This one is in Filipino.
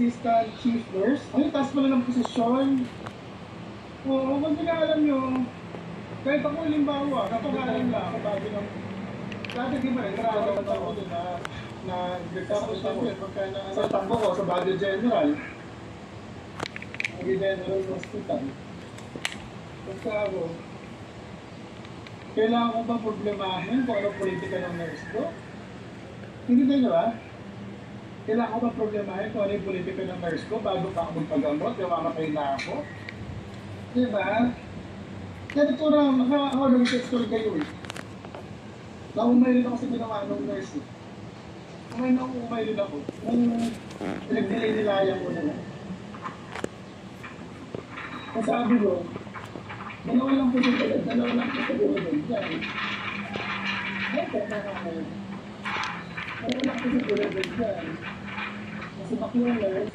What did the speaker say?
assistant chief nurse. Ay, taas pala ng posisyon. Oo, kung alam nyo, kahit ako halimbawa, napakalan lang, bago ng... Dati di ba, nagkakaroon ako doon na nagkakaroon ako pagka na sa takbo ko, sa Baguio General. Baguio General Hospital. Pagka ako, kailangan ko ba problemahin kung ano politika ng nurse ko? Hindi na nyo ba? Kailangan ko ba problemahin kung ano yung politika ng nurse ko bago pa ako magpagamot, yung mamatay na ako? Diba? Kaya ito na, naka-horror story kayo eh. Naumay rin ako sa ginawa ng nurse eh. Umay rin ako. Nung pinag-nilay-nilayan ko na lang. Kasabi ko, dalawa lang po sa bulod dyan. Ay, kaya nakakayo. Dalawa lang po sa bulod dyan. Kasi bakyo nurse.